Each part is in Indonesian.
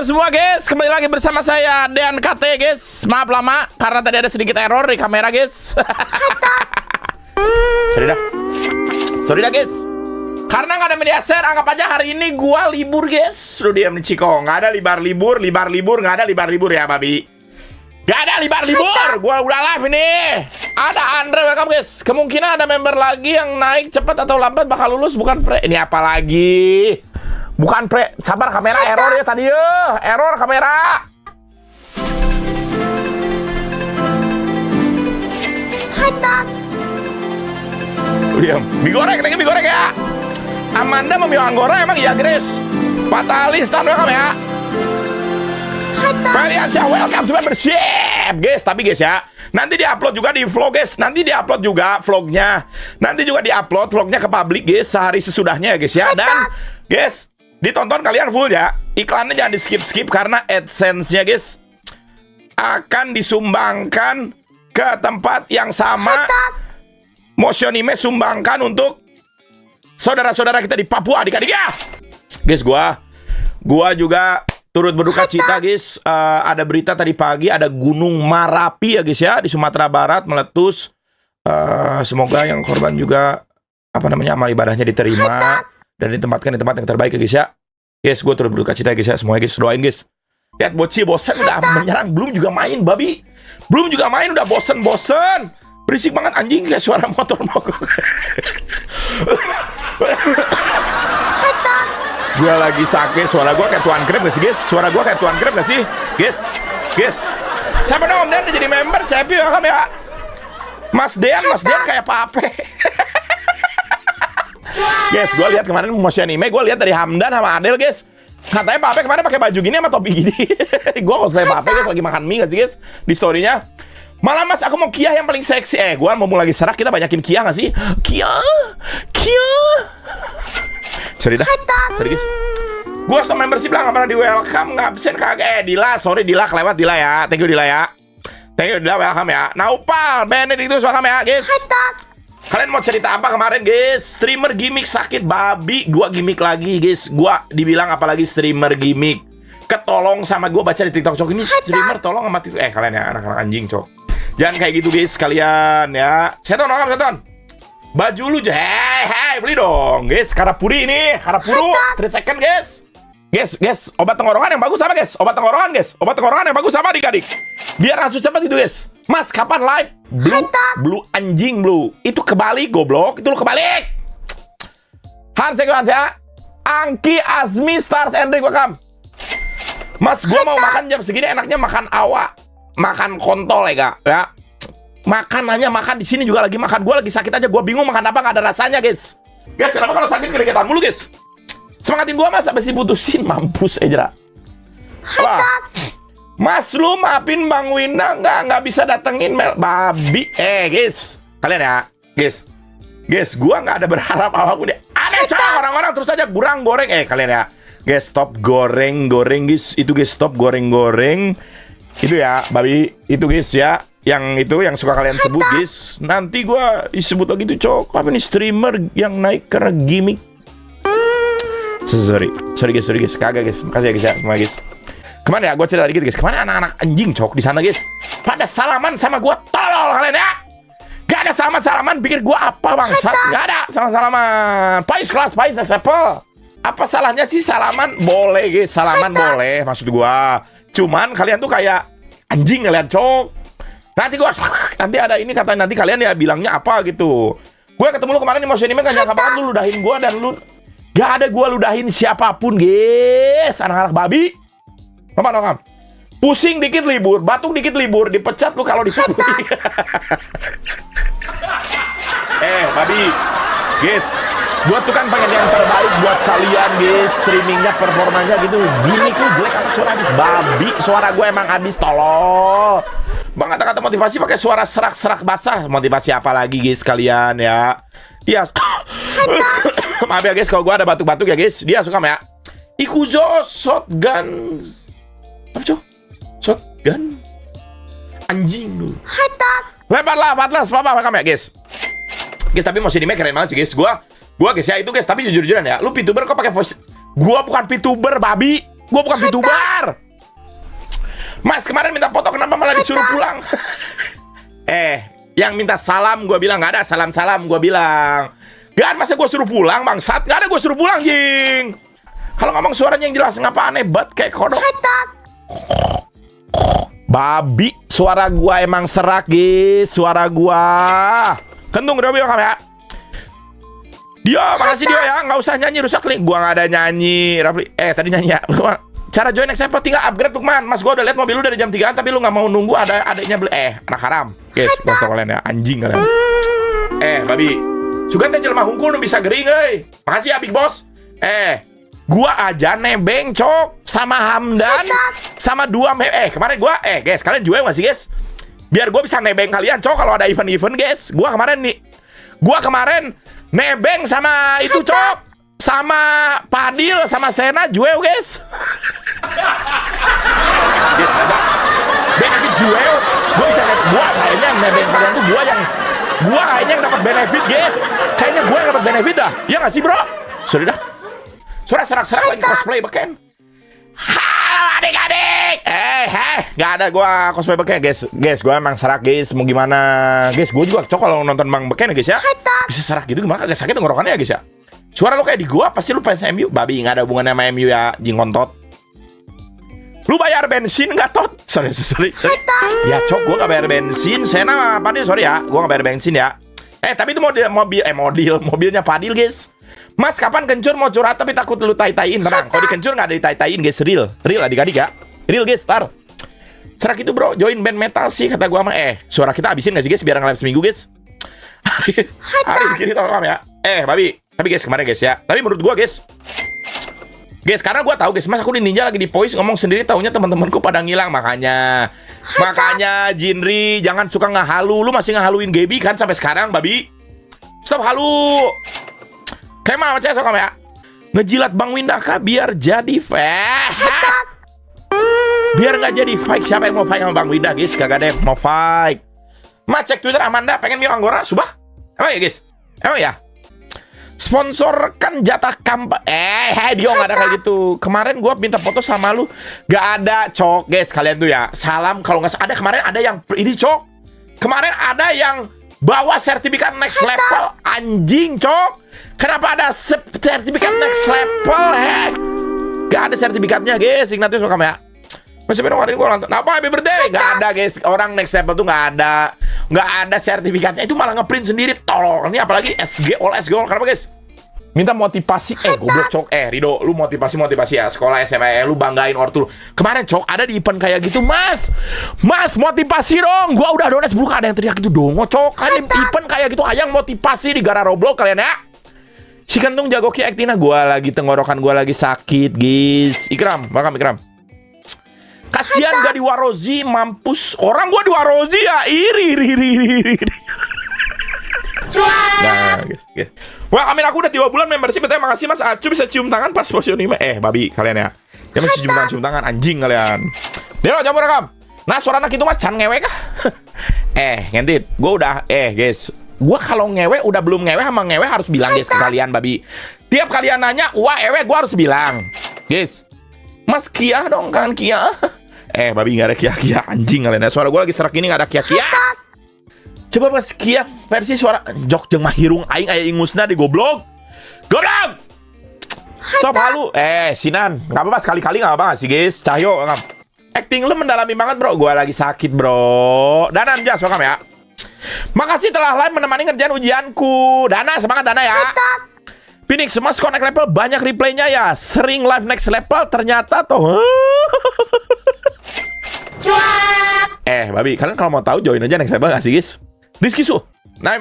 semua guys, kembali lagi bersama saya Dan KT guys. Maaf lama karena tadi ada sedikit error di kamera guys. Sorry dah guys. Karena nggak ada media share, anggap aja hari ini gua libur guys. Lu diam nih Ciko, nggak ada libar-libur, nggak ada libar-libur ya babi. Gak ada libar-libur, gua udah live ini. Ada Andre, welcome guys. Kemungkinan ada member lagi yang naik cepat atau lambat bakal lulus, bukan pre. Ini apa lagi? Bukan pre, sabar kamera error ya tadi ya. Error kamera. Diam. Mie goreng, lagi mie goreng ya. Amanda mau mie anggora emang iya Grace. Fatalis, welcome ya. Feliansyah, welcome to membership guys. Tapi guys ya, nanti di-upload juga di vlog guys. Nanti di-upload juga vlognya. Nanti juga di-upload vlognya ke publik guys, sehari sesudahnya ya guys ya. Dan guys, ditonton kalian full ya. Iklannya jangan di skip-skip karena AdSense-nya guys akan disumbangkan ke tempat yang sama. Motionime sumbangkan untuk saudara-saudara kita di Papua, adik-adik ya. Guys, gua juga turut berduka cita guys. Ada berita tadi pagi ada Gunung Merapi ya guys ya di Sumatera Barat meletus. Semoga yang korban juga amal ibadahnya diterima dan ditempatkan di tempat yang terbaik ya guys ya. Guys, gue turut berduka cita guys ya. Semuanya guys, doain guys. Lihat Boci bosan udah menyerang, belum juga main babi. Belum juga main udah bosen. Berisik banget anjing kayak suara motor mogok. Gue lagi sakit, suara gue kayak Tuan Krep gak sih guys? Suara gue kayak Tuan Krep gak sih? Guys. Siapa dong Om Dan jadi member? Cepi ya ya. Mas Dean kayak Pape. Guys, gue lihat kemarin Motionime, gue lihat dari Hamdan sama Adel guys. Katanya Pape kemarin pakai baju gini sama topi gini. Gue cosplay Pape guys, lagi makan mie gak sih guys? Di story-nya. Malah mas, aku mau Kia yang paling seksi. Gue mau lagi serak, kita banyakin Kia gak sih? Kia. Sorry guys. Gue stop membership lah, gak pernah di welcome, gak absen kagak. Dila, sorry Dila, kelewat Dila ya. Thank you Dila ya. Thank you Dila, welcome ya. Naupal, Benedictus, welcome ya guys. Kalian mau cerita apa kemarin guys? Streamer gimmick sakit babi. Gua gimmick lagi guys. Gua dibilang apalagi streamer gimmick. Ketolong sama gua baca di TikTok cok. Ini streamer tolong sama TikTok. Kalian ya anak-anak anjing cok. Jangan kayak gitu guys kalian ya. Seton. Baju lu hei beli dong guys. Karapuri ini, Karapuru 3 second guys. Guys, obat tenggorokan yang bagus apa guys? Obat tenggorokan yang bagus apa adik-adik? Biar langsung cepat itu guys. Mas, kapan live? Blue anjing blue. Itu kebalik goblok. Itu lu kebalik. Hans ya. Angki Azmi Stars Enric welcome. Mas, gua mau makan jam segini enaknya makan awak. Makan kontol ya, ya. Makanannya makan di sini juga lagi makan. Gua lagi sakit aja, gua bingung makan apa nggak ada rasanya, guys. Guys, kenapa kalau sakit keringetan mulu, guys? Semangatin gua mas, abis diputusin mampus aja. Mas lu maafin Bang Wina nggak bisa datengin babi. Guys, kalian ya, guys, gua nggak ada berharap apapun deh. Ada cowok orang-orang terus aja goreng. Kalian ya, guys, stop goreng guys. Itu guys, stop goreng. Itu ya, babi. Itu guys ya. Yang itu yang suka kalian sebut guys. Nanti gua disebut lagi tuh cok. Apa nih streamer yang naik karena gimmick. Sorry guys. Kagak guys. Makasih ya guys ya. Semua guys. Kemana ya? Gua cerita dikit guys. Kemana anak-anak anjing cok di sana guys? Pada salaman sama gua tolol kalian ya. Gak ada salaman pikir gua apa bangsat. Gak ada salaman. Pais next level. Apa salahnya sih salaman? Boleh guys. Salaman boleh maksud gua. Cuman kalian tuh kayak anjing kalian cok. Nanti ada ini katanya nanti kalian ya bilangnya apa gitu. Gue ketemu lu kemarin di Motionime kan nyangka banget lu ludahin gue dan lu gak ada gue ludahin siapapun guys. Anak-anak babi. Nomor. Pusing dikit libur, batuk dikit libur, dipecat lu kalau dipukul. Babi. Guys, gue tuh kan pengen yang terbaik buat kalian guys. Streamingnya, performanya gitu. Gini tuh jelek amat suara habis babi. Suara gue emang habis tolol. Bang kata-kata motivasi pakai suara serak-serak basah. Motivasi apa lagi guys kalian ya? Dia maaf ya guys kalau gue ada batuk-batuk ya guys. Dia suka ya. Ikuzo shotgun. Apa cok? Shotgun. Anjing lu. Lebar lah, Atlas, apa ya guys? Guys, tapi Motionime keren banget sih guys. Gua guys ya itu guys, tapi jujur-jujuran ya. Lu VTuber kok pakai voice? Gua bukan VTuber, babi. Gue bukan VTuber. Mas kemarin minta foto kenapa malah disuruh pulang? Yang minta salam gue bilang nggak ada salam-salam gue bilang. Gak masa gue suruh pulang bangsat? Gak ada gue suruh pulang jing. Kalau ngomong suaranya yang jelas ngapa aneh banget kayak kodok. Babi, suara gue emang serak guys, suara gue. Kentung udah bilang ya. Dia, makasih dia ya, nggak usah nyanyi rusak nih. Gua nggak ada nyanyi, Rafli. Tadi nyanyi ya. Cara join next level tinggal upgrade Lukman. Mas gua udah lihat mobil lu dari jam 3 tapi lu nggak mau nunggu ada adiknya beli. Anak haram. Guys, gua tau kalian ya, anjing kalian. Babi. Sugan teh jelema hungkul nu bisa gering euy. Makasih ya Big Boss. Gua aja nebeng cok sama Hamdan sama dua kemarin gua guys, kalian jual nggak sih guys? Biar gua bisa nebeng kalian cok kalau ada event-event guys. Gua kemarin nebeng sama itu cok, sama Padil, sama Sena, jual guys. Guys, ada benefit jual. Gue bisa lihat, gue kayaknya nebeng kalian tuh gue kayaknya yang dapat benefit guys. Kayaknya gue yang dapat benefit dah. Ya nggak sih bro? Sorry dah. Suara serak-serak lagi cosplay beken. Halo adik-adik. Gak ada gue cosplay beken guys. Guys, gue emang serak guys. Mau gimana? Guys, gue juga cok kalau nonton Bang Beken ya guys ya. Bisa serak gitu gimana? Kagak sakit tenggorokannya ya guys ya. Suara lu kayak di gua, pasti lu fans MU. Babi, gak ada hubungannya sama MU ya, jing kontot. Lu bayar bensin gak tot? Sorry. Ya cok, gua gak bayar bensin. Sena Padil, sorry ya, gua gak bayar bensin ya. Tapi itu mobilnya Padil guys. Mas kapan kencur mau curhat tapi takut lu tai-taiin. Tenang, kalau dikencur gak ada ditai-taiin guys. Real adik-adik ya. Real guys, tar. Serak itu bro, join band metal sih kata gua mah. Suara kita habisin gak sih guys biar nge-live seminggu guys. Hari kiri tolong ya. Babi. Tapi guys kemarin guys ya. Tapi menurut gua guys, karena gua tahu guys, mas aku di Ninja lagi di voice ngomong sendiri, taunya teman-temanku pada ngilang. Makanya Jinri jangan suka ngehalu. Lu masih ngehaluin Gaby kan sampai sekarang, babi. Stop halu. Kayak mana cek sok ya. Ngejilat Bang Windaka biar jadi biar nggak jadi fight. Siapa yang mau fight sama Bang Winda guys? Kagak ada yang mau fight. Mas cek Twitter Amanda pengen Mio Anggora Subah. Emang ya guys? Emang ya? Sponsorkan jatah kampanye. Dia nggak ada kayak gitu. Kemarin gue minta foto sama lu, gak ada cok guys. Kalian tuh ya salam kalau nggak ada. Kemarin ada yang ini cok. Kemarin ada yang bawa sertifikat next level. Anjing cok. Kenapa ada sertifikat next level? Gak ada sertifikatnya guys. Ignatius welcome ya. Masih bener hari gue nonton. Apa happy birthday? Gak ada guys. Orang next level tuh gak ada sertifikatnya. Itu malah ngeprint sendiri. Tolol. Ini apalagi SG all. Kenapa guys? Minta motivasi. Goblok cok. Rido, lu motivasi ya. Sekolah SMA lu banggain ortu lu. Kemarin cok ada di event kayak gitu. Mas motivasi dong. Gua udah donat 10 ada yang teriak gitu dong. Cok kan event kayak gitu. Ayang motivasi di gara Roblox kalian ya. Si Kentung jago ki Ektina. Gua lagi tenggorokan gua lagi sakit guys. Ikram, welcome Ikram. Kasian gak di Warozi, mampus. Orang gua di Warozi ya, iri. Nah, guys. Wah, amin aku udah 3 bulan membership. Betulnya makasih Mas Acu bisa cium tangan pas posisi 5. Babi kalian ya. Dia masih cium tangan anjing kalian. Dia lo jamur rekam. Nah, suara anak itu Mas can ngewe kah? Ngentit. Gua udah guys. Gua kalau ngewe udah belum ngewe sama ngewe harus bilang guys ke kalian babi. Tiap kalian nanya, "Wah, ewe," gua harus bilang. Guys. Mas Kia dong kan Kia. Babi gak ada Kia anjing kalian. Suara gue lagi serak ini gak ada Kia. Coba Mas Kia versi suara jok jeung mahirung aing aya ingusna di goblok. Stop halu. Sinan, gak apa-apa sekali-kali gak apa-apa sih guys. Cahyo, acting lu mendalami banget bro. Gue lagi sakit bro. Dana Anjas, welcome ya. Makasih telah live menemani ngerjain ujianku. Dana, semangat Dana ya. Phoenix, Mas connect level banyak replaynya ya. Sering live next level ternyata toh. Babi, kalian kalau mau tahu join aja next level gak sih guys? Rizky Su. Nah,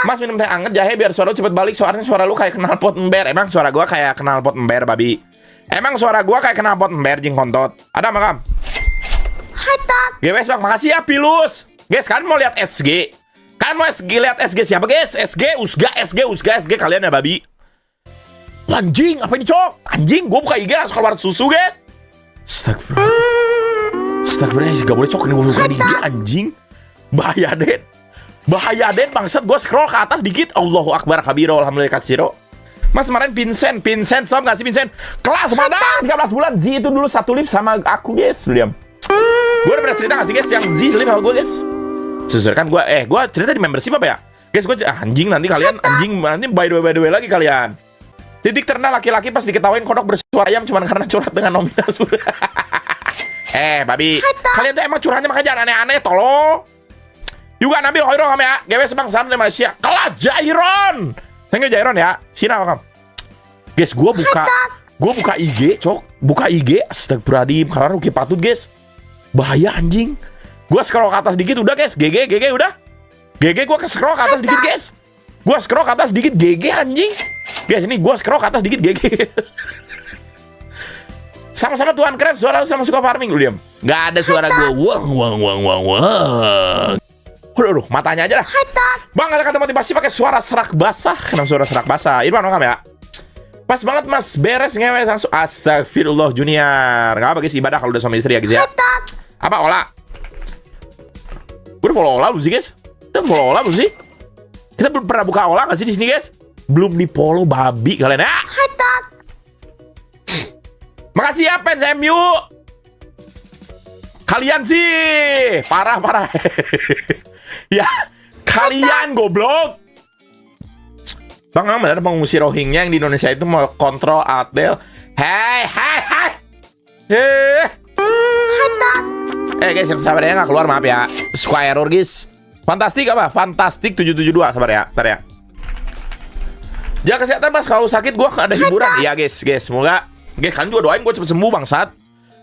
Mas minum teh anget jahe biar suara lu cepet balik. Soalnya suara lu kayak kenal pot ember. Emang suara gua kayak kenal pot ember babi. Emang suara gua kayak kenal pot ember jing kontot. Ada makam. GWS bang, makasih ya Pilus. Guys, kalian mau lihat SG? Kalian mau lihat SG siapa guys? SG Usga kalian ya babi. Anjing, apa ini cok? Anjing, gue buka IG langsung keluar susu guys. Astagfirullah, gak boleh cok ini gue buka di IG anjing. Bahaya den bangsat. Gue scroll ke atas dikit. Allahu Akbar kabiro alhamdulillah kasiro. Mas kemarin Vincent stop nggak sih Vincent? Kelas mana? 13 bulan. Z itu dulu satu lift sama aku guys. Lu diam. Gue udah pernah cerita nggak sih guys yang Z selip sama gue guys? Sesuai kan gue cerita di membership apa ya? Guys gue anjing nanti kalian anjing nanti by the way lagi kalian. Titik terendah laki-laki pas diketawain kodok bersuara ayam cuman karena curhat dengan nominal. Babi, kalian tuh emang curhatnya makanya jangan aneh-aneh, tolong. Juga Nabil Hoiro kami ya, GW sebangsa di Malaysia. Kelas Jairon. Thank you Jairon ya. Sini kamu. Guys, gua buka IG, cok. Buka IG, astagfirullahaladzim. Karena Ruki patut, guys. Bahaya anjing. Gua scroll ke atas dikit udah, guys. GG udah. GG gua scroll ke atas dikit, guys. Gua scroll ke atas dikit GG anjing. Guys, ini gua scroll ke atas dikit GG. Sama-sama Tuan Krep, suara sama suka farming lu diam. Gak ada suara gua. Wang. Aduh, matanya aja dah. Bang, ada kata motivasi pakai suara serak basah. Kenapa suara serak basah? Irfan Okam ya. Pas banget mas, beres ngewe langsung. Astagfirullah Junior. Gak apa guys, ibadah kalau udah suami istri ya guys ya. Apa Ola? Gue udah follow Ola belum sih guys? Kita follow Ola belum sih? Kita belum pernah buka Ola gak sih di sini guys? Belum di follow babi kalian ya. Makasih ya fans MU. Kalian sih parah. Ya, kalian goblok. Bang, benar pengungsi Rohingya yang di Indonesia itu mau kontrol Adel. Hey. Guys, yang sabar ya nggak keluar maaf ya. Suka error guys. Fantastik apa? Fantastik 772 sabar ya. Bentar ya. Jaga kesehatan mas, kalau sakit gue ada hiburan. Iya guys, semoga guys kalian juga doain gue cepet sembuh bangsat.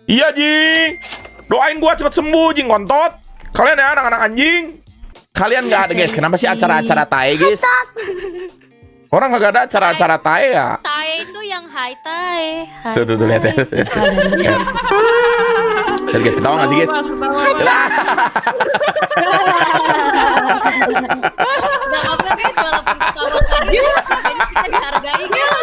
Iya jing. Doain gue cepet sembuh jing kontot. Kalian ya anak-anak anjing. Kalian nggak ada guys, kenapa sih acara-acara tae guys? Orang nggak ada acara-acara tae ya? Tae itu yang high tae. Tuh lihat ya. Lihat guys, ketawa nggak sih guys? Nggak apa guys, walaupun ketawa karya, kita dihargai. Gila.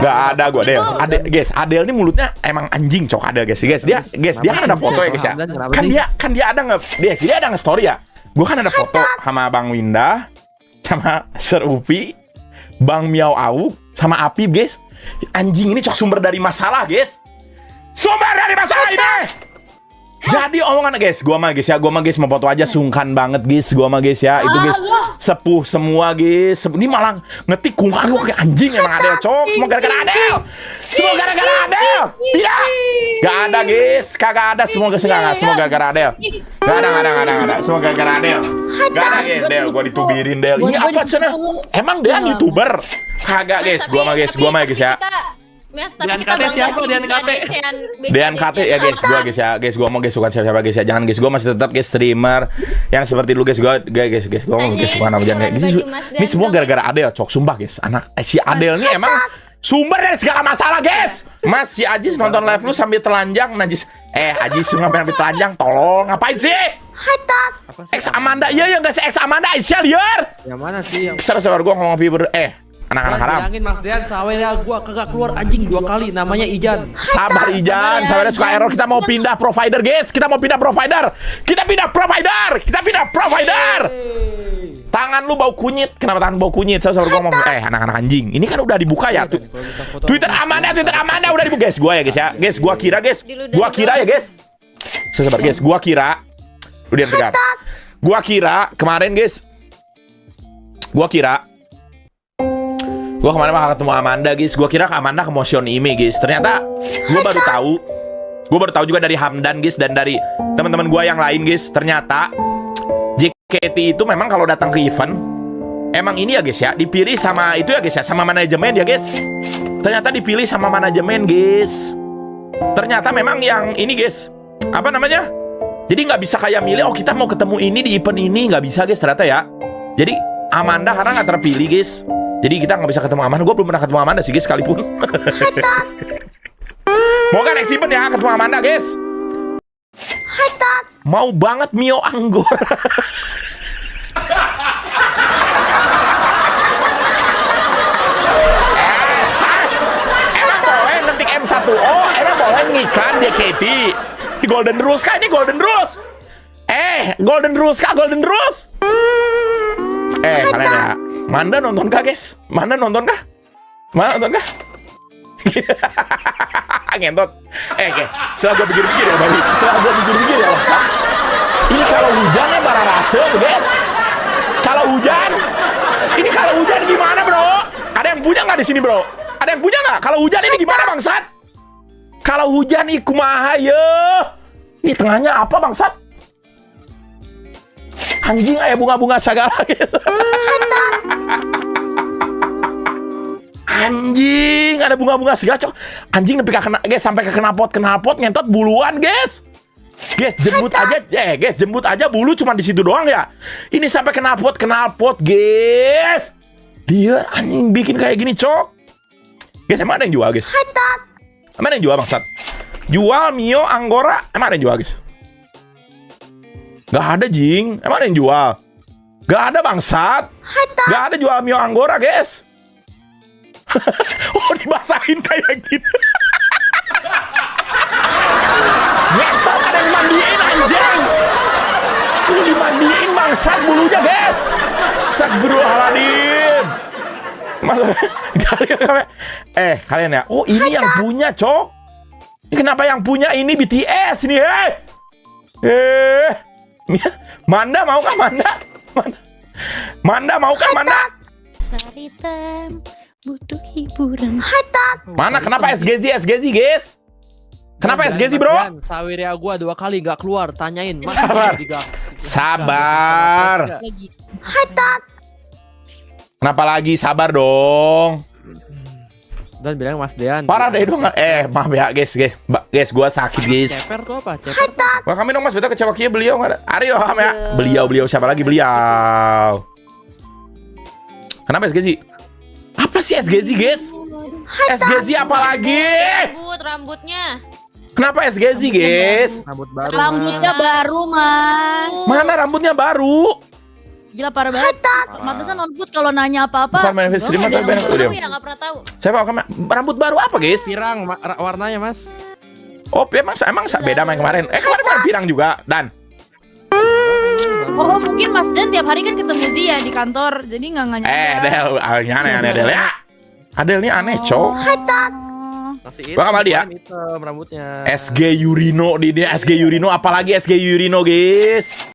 Gak ada gue Adel. Adel ini mulutnya emang anjing cok Adel guys. Dia kan ada foto ya guys ya. Kan dia ada dia ada nge-story ya. Gue kan ada foto sama Bang Winda, sama Sir Upi, Bang Miao Au, sama Apip guys. Anjing ini cok sumber dari masalah guys. Sumber dari masalah ini. Jadi omongan guys, gua mah guys mau foto aja sungkan banget guys, gua mah guys ya, itu guys sepuh semua guys. Ini malah ngetik kungkang gua kayak anjing emang Adel cok, semua gara-gara Adel. Tidak, gak ada guys, kagak ada semua guys semua gara-gara Adel. Gak ada, semua gara-gara Adel. Gak ada guys, Del, gua ditubirin Del. Ini apa sana? Emang dia YouTuber? Kagak guys, gua mah guys ya. Mas, tapi kita bangga siapa? Dean KT ya guys, gua mau guys bukan siapa guys ya, jangan guys, gua masih tetap guys streamer yang seperti dulu guys, gua mau guys bukan apa jangan guys, ini semua gara-gara Adel cok, sumpah guys, si Adel ini emang sumber dari segala masalah guys. Mas si Ajis nonton live lu sambil telanjang najis, Ajis sambil telanjang, tolong ngapain sih? Ex Amanda, iya ya guys, ex Amanda Aisyah liar. Yang mana sih yang sabar gua ngomong piber anak-anak haram. Bilangin Mas Dean, sawahnya gua kagak keluar anjing 2 kali, namanya Ijan. Sabar Ijan, sabarnya suka error. Kita mau pindah provider guys, kita pindah provider. Tangan lu bau kunyit, kenapa tangan bau kunyit? Sabar gua ngomong, anak-anak anjing. Ini kan udah dibuka ya tuh. Twitter Amanda udah dibuka guys, gua ya guys ya. Guys, gua kira ya guys. Sabar guys, gua kira. Udah tegar. Gua kira kemarin guys. Gue kemarin bakal ketemu Amanda guys. Gue kira Amanda ke Motion Ime guys. Ternyata gue baru tahu juga dari Hamdan guys, dan dari teman-teman gue yang lain guys. Ternyata JKT itu memang kalau datang ke event emang ini ya guys ya, dipilih sama itu ya guys ya, sama manajemen ya guys. Ternyata dipilih sama manajemen guys. Ternyata memang yang ini guys, apa namanya, jadi nggak bisa kayak milih, oh kita mau ketemu ini di event ini, nggak bisa guys ternyata ya. Jadi Amanda karena nggak terpilih guys, jadi kita nggak bisa ketemu Amanda. Gue belum pernah ketemu Amanda sih guys sekalipun. Mau kan next event ya ketemu Amanda guys. Mau banget Mio Anggur. Emang boleh ngetik M1O? Emang boleh ngiklan JKT di Golden Rules kah? Ini Golden Rules. Golden Rules kah? Golden Rules. Kalian ya. Manda nonton kah, guys? Manda nonton kah? Ngentot. Guys, setelah gue pikir-pikir ya, Bali. Ini kalau hujannya bara rasa tuh, guys. Kalau hujan gimana, bro? Ada yang punya nggak di sini, bro? Ada yang punya nggak? Kalau hujan ini gimana, bangsat? Kalau hujan kumaha ya? Ini tengahnya apa, bangsat? Anjing, aya bunga-bunga segala, guys. Anjing, ada bunga-bunga segala, cok. Anjing nepi ka kena, guys, sampai ke knalpot ngentot buluan, guys. Guys, jembut aja bulu cuma di situ doang ya. Ini sampai knalpot, guys. Dia anjing bikin kayak gini, cok. Guys, emang ada yang jual, guys? Emang ada yang jual, bangsat? Jual Mio Anggora, emang ada yang jual, guys? Gak ada, jing. Emang ada yang jual? Gak ada, bangsat. Gak ada jual Mio Anggora, guys. Oh, dibasahin kayak gini. Ngetot, ada yang mandiin, anjing. Ini dimandiin, bangsat, bulunya, guys. Astagfirullahaladzim. Kalian ya. Oh, ini yang punya, cok. Ini kenapa yang punya ini BTS nih, Manda mau kah, Manda mau kah, Manda? Saritem butuh hiburan. Mana kenapa SGZ, guys? Kenapa SGZ, bro? Saweria gua 2 kali nggak keluar, tanyain. Sabar. Kenapa lagi? Sabar dong. Dan bilang Mas Dean. Parah deh dong. Maaf ya, guys. Guys, gua sakit, guys. Ceper tuh apa? Ceper. Wah, kami dong, Mas. Betul kecewakinya beliau nggak ada. Aryo, ya. Beliau siapa lagi? Beliau. Kenapa SGZ? Apa sih SGZ, guys? SGZ apa lagi? Rambutnya. Kenapa SGZ, guys? Rambutnya baru, Mas. Mana rambutnya baru? Gila, parah banget. Mantesan non-food kalau nanya apa-apa. Bukan main stream atau Nggak tahu ya, nggak pernah tahu. Saya mau rambut baru apa, guys? Pirang warnanya, Mas. Oh, emang beda main kemarin. Kemarin pirang juga, Dan. Oh, mungkin Mas Dan tiap hari kan ketemu Zia di kantor, jadi nggak nganya. Del, aneh Del ya. Adel nih aneh, cok. Bang Amal dia. Hitam rambutnya. SG Yurino di SG Yurino, apalagi SG Yurino, guys.